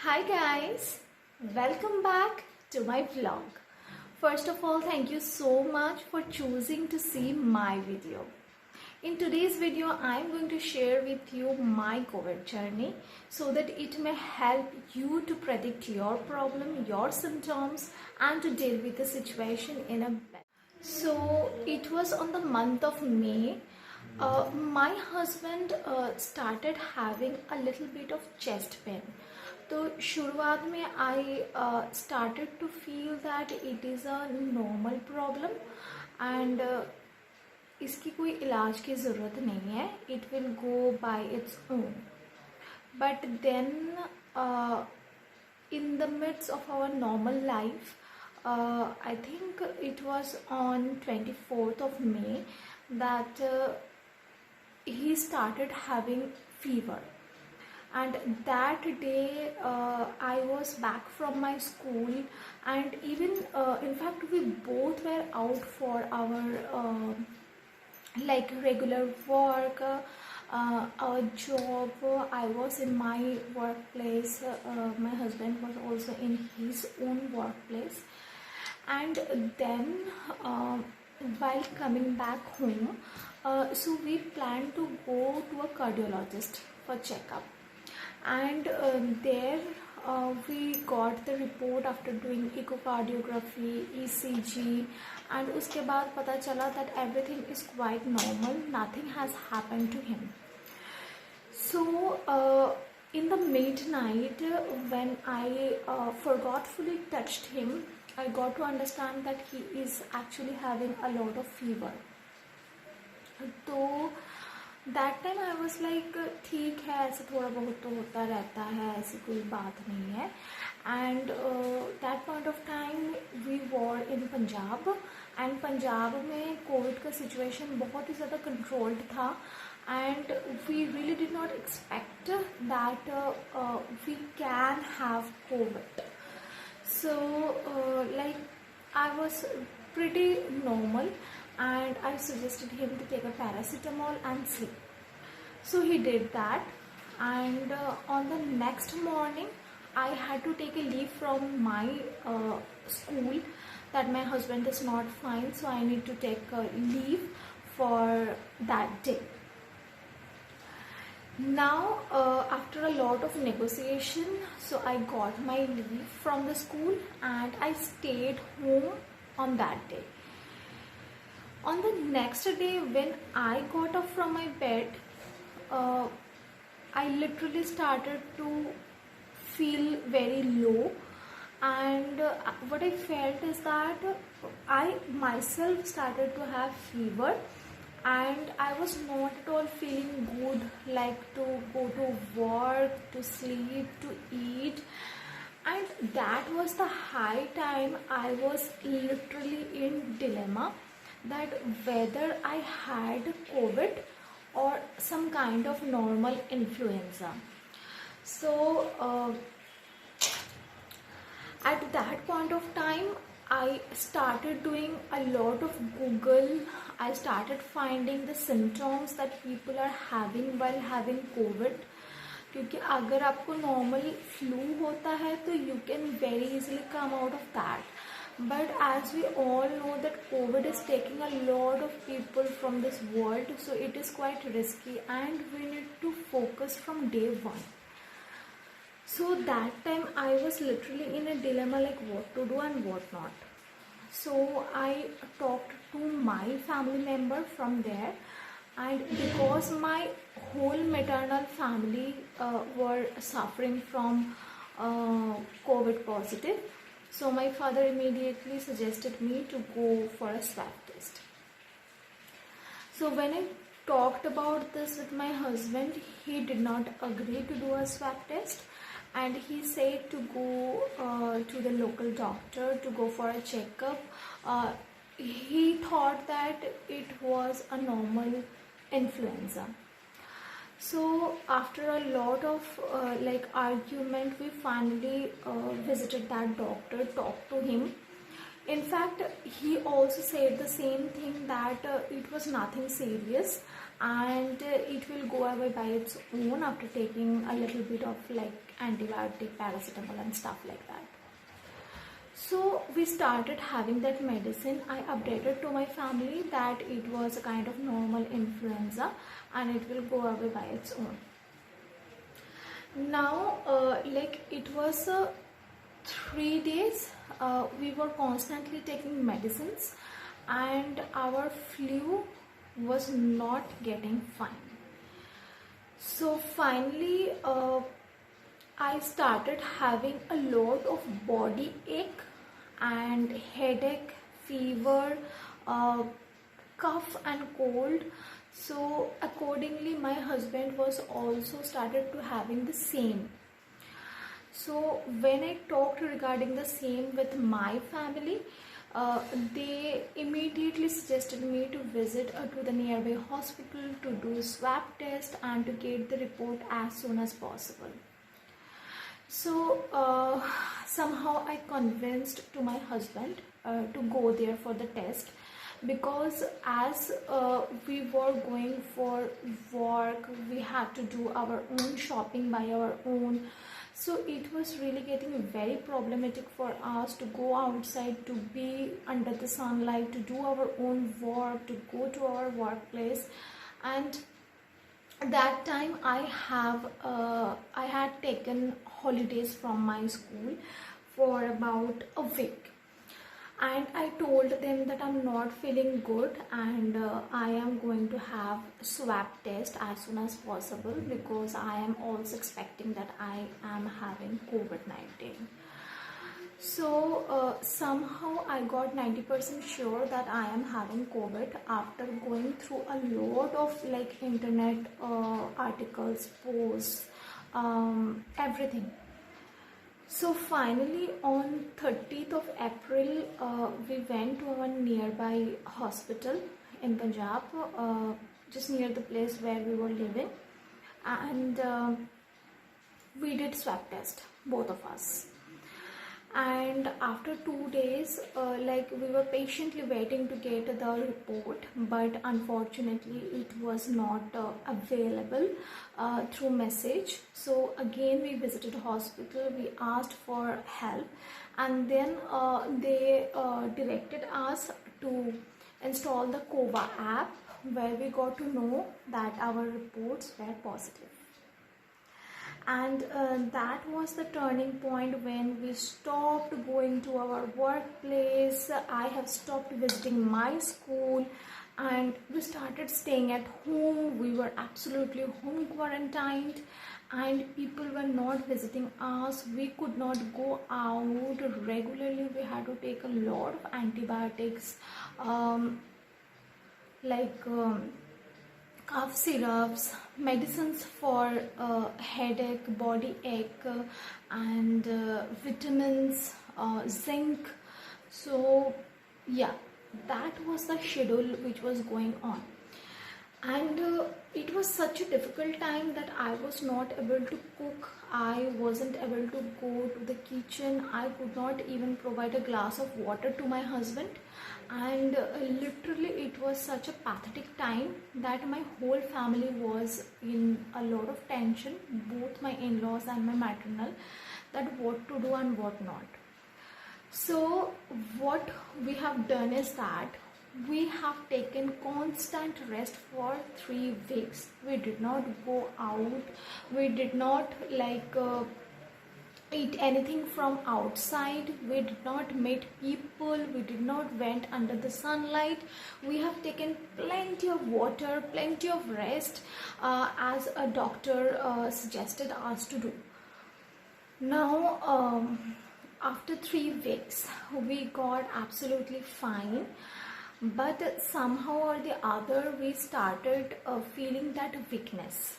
Hi guys, welcome back to my vlog. First of all, thank you so much for choosing to see my video. In today's video, I am going to share with you my COVID journey so that it may help you to predict your problem, your symptoms, and to deal with the situation in a better. So it was on the month of May. My husband started having a little bit of chest pain. तो शुरुआत में आई started to feel that it is a normal problem and इसकी कोई इलाज की ज़रूरत नहीं है, it will go by its own. But then in the midst of our normal life, I think it was on 24th of May that he started having fever. And that day I was back from my school, and even in fact we both were out for our like regular work, our job. I was in my workplace, my husband was also in his own workplace, and then while coming back home, so we planned to go to a cardiologist for checkup. And there we got the report after doing echocardiography, ECG, and उसके बाद पता चला that everything is quite normal, nothing has happened to him. So in the midnight, when I forgetfully touched him, I got to understand that he is actually having a lot of fever. तो that time I was like ठीक है, ऐसे थोड़ा बहुत तो होता रहता है, ऐसी कोई बात नहीं है. And that point of time we were in Punjab, and Punjab में कोविड का सिचुएशन बहुत ही ज़्यादा कंट्रोल्ड था, and we really did not expect that we can have covid. So like I was pretty normal, and I suggested him to take a paracetamol and sleep. So he did that, and on the next morning I had to take a leave from my school that my husband is not fine, so I need to take a leave for that day. Now after a lot of negotiation, so I got my leave from the school and I stayed home on that day. On the next day, when I got up from my bed, I literally started to feel very low, and what I felt is that I myself started to have fever, and I was not at all feeling good, like to go to work, to sleep, to eat. And that was the high time I was literally in dilemma that whether I had COVID or some kind of normal influenza. So at that point of time I started doing a lot of Google. I started finding the symptoms that people are having while having COVID. क्योंकि अगर आपको normal flu होता है तो you can very easily come out of that, but as we all know that covid is taking a lot of people from this world, so it is quite risky and we need to focus from day one. So that time I was literally in a dilemma, like what to do and what not. So I talked to my family member from there, and because my whole maternal family were suffering from COVID positive, so my father immediately suggested me to go for a swab test. So when I talked about this with my husband, he did not agree to do a swab test, and he said to go to the local doctor to go for a checkup. He thought that it was a normal influenza. So after a lot of like argument, we finally visited that doctor, talked to him. In fact, he also said the same thing, that it was nothing serious and it will go away by its own after taking a little bit of like antibiotic, paracetamol and stuff like that. So we started having that medicine. I updated to my family that it was a kind of normal influenza and it will go away by its own. Now like it was 3 days we were constantly taking medicines and our flu was not getting fine. So finally I started having a lot of body ache and headache, fever, cough and cold. So accordingly my husband was also started to having the same. So when I talked regarding the same with my family, they immediately suggested me to visit to the nearby hospital to do swab test and to get the report as soon as possible. So somehow I convinced to my husband to go there for the test, because as we were going for work, we had to do our own shopping by our own. So it was really getting very problematic for us to go outside, to be under the sunlight, to do our own work, to go to our workplace. And that time I had taken holidays from my school for about a week, and I told them that I'm not feeling good and I am going to have swab test as soon as possible, because I am also expecting that I am having COVID-19. So somehow I got 90% sure that I am having COVID after going through a lot of like internet articles, posts, everything. So finally on 30th of April we went to a nearby hospital in Punjab, just near the place where we were living, and we did swab test, both of us. And after 2 days like we were patiently waiting to get the report, but unfortunately it was not available through message. So again we visited hospital, we asked for help, and then they directed us to install the Cova app, where we got to know that our reports were positive. And that was the turning point when we stopped going to our workplace. I have stopped visiting my school and we started staying at home. We were absolutely home quarantined and people were not visiting us. We could not go out regularly. We had to take a lot of antibiotics, cough syrups, medicines for headache, body ache, and vitamins, zinc. So yeah, that was the schedule which was going on. And it was such a difficult time that I was not able to cook. I wasn't able to go to the kitchen. I could not even provide a glass of water to my husband. And literally it was such a pathetic time that my whole family was in a lot of tension, both my in-laws and my maternal, that what to do and what not. So what we have done is that we have taken constant rest for 3 weeks. We did not go out. We did not eat anything from outside. We did not meet people. We did not went under the sunlight. We have taken plenty of water, plenty of rest, as a doctor suggested us to do. Now after 3 weeks we got absolutely fine, but somehow or the other we started feeling that weakness,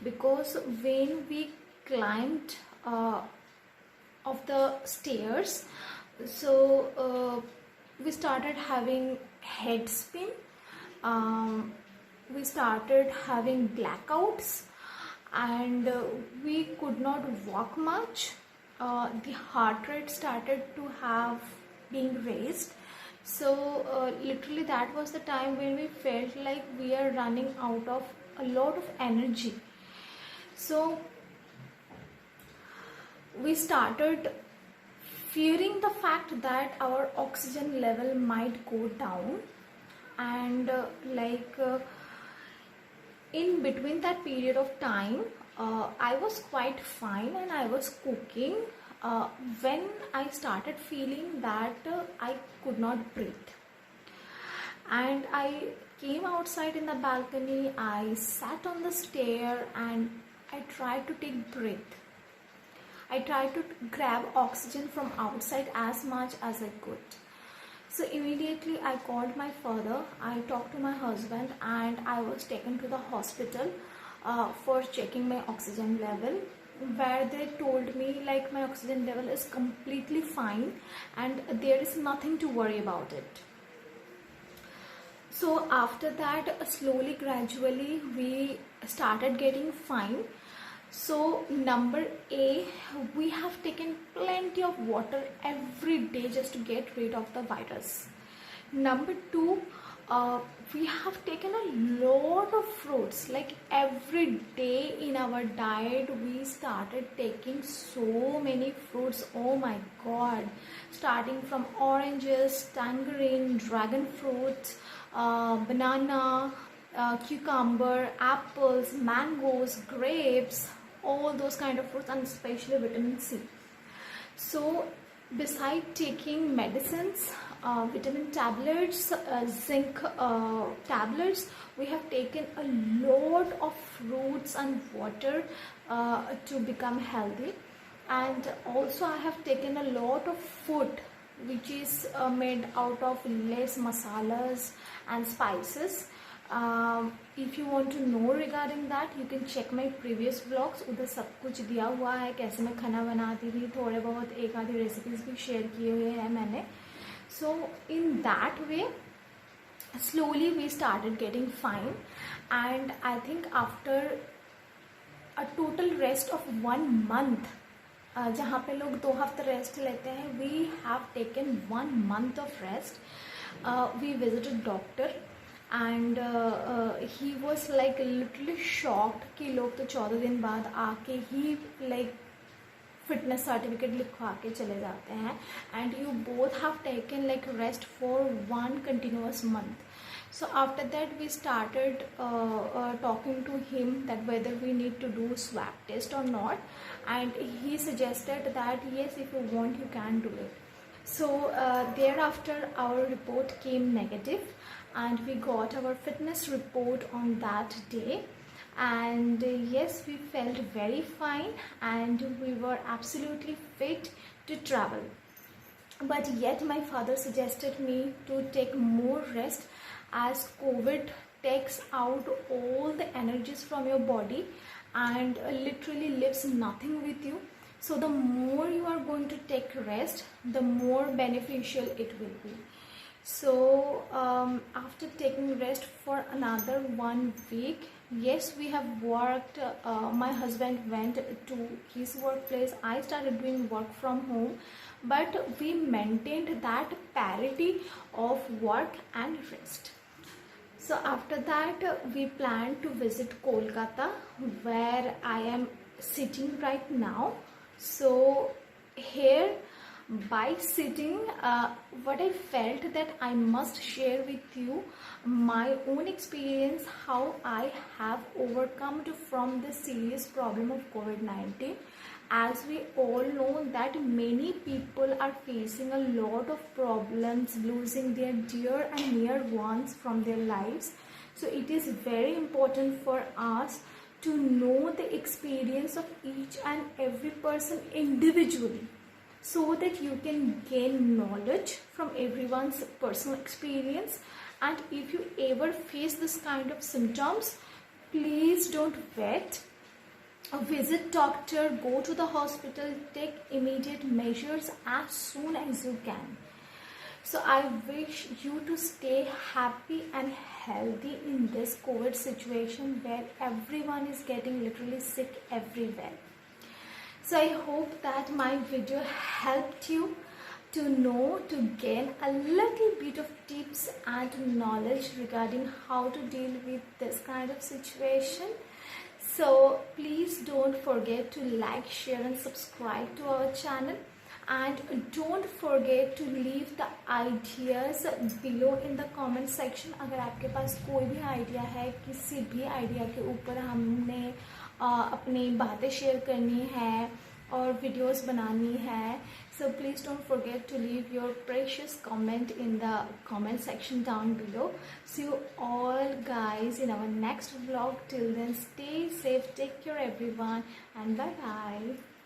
because when we climbed of the stairs, so we started having head spin, we started having blackouts, and we could not walk much. The heart rate started to have being raised. So literally that was the time when we felt like we are running out of a lot of energy. So we started fearing the fact that our oxygen level might go down, and in between that period of time, I was quite fine and I was cooking when I started feeling that I could not breathe. And I came outside in the balcony, I sat on the stair and I tried to take breath. I tried to grab oxygen from outside as much as I could. So immediately I called my father, I talked to my husband, and I was taken to the hospital for checking my oxygen level, where they told me like my oxygen level is completely fine and there is nothing to worry about it. So after that, slowly, gradually, we started getting fine. So number A, we have taken plenty of water every day just to get rid of the virus. Number 2, we have taken a lot of fruits. Like every day in our diet, we started taking so many fruits. Oh my god! Starting from oranges, tangerine, dragon fruit, banana, cucumber, apples, mangoes, grapes, all those kind of fruits, and especially vitamin C. So beside taking medicines, vitamin tablets, zinc tablets, we have taken a lot of fruits and water to become healthy. And also I have taken a lot of food which is made out of less masalas and spices. If you want to know regarding that, you can check my previous vlogs. उधर सब कुछ दिया हुआ है, कैसे मैं खाना बनाती थी, थोड़े बहुत एक आधी रेसिपीज भी शेयर किए हुए हैं मैंने. So in that way, slowly we started getting fine, and I think after a total rest of 1 month, जहाँ पे लोग 2 हफ्ते रेस्ट लेते हैं, we have taken 1 month of rest. We visited doctor and he was like literally shocked कि लोग तो 14 दिन बाद आके ही like fitness certificate लिखवा के चले जाते हैं, and you both have taken like rest for 1 continuous month. So after that we started talking to him that whether we need to do swab test or not, and he suggested that yes, if you want you can do it. So thereafter our report came negative, and we got our fitness report on that day, and yes, we felt very fine and we were absolutely fit to travel. But yet my father suggested me to take more rest, as COVID takes out all the energies from your body and literally leaves nothing with you. So the more you are going to take rest, the more beneficial it will be. So after taking rest for another 1 week, yes, we have worked. My husband went to his workplace, I started doing work from home, but we maintained that parity of work and rest. So after that we planned to visit Kolkata, where I am sitting right now. So here, by sitting, what I felt that I must share with you my own experience, how I have overcome from the serious problem of COVID-19. As we all know that many people are facing a lot of problems, losing their dear and near ones from their lives. So it is very important for us to know the experience of each and every person individually, so that you can gain knowledge from everyone's personal experience. And if you ever face this kind of symptoms, please don't wait. Visit doctor, go to the hospital, take immediate measures as soon as you can. So I wish you to stay happy and healthy in this COVID situation where everyone is getting literally sick everywhere. So I hope that my video helped you to know, to gain a little bit of tips and knowledge regarding how to deal with this kind of situation. So please don't forget to like, share and subscribe to our channel, and don't forget to leave the ideas below in the comment section. अगर आपके पास कोई भी idea है, किसी भी idea के ऊपर हमने अपनी बातें शेयर करनी है और वीडियोस बनानी है, so please don't forget to leave your precious comment in the comment section down below. See you all guys in our next vlog. Till then, stay safe, take care everyone, and bye bye.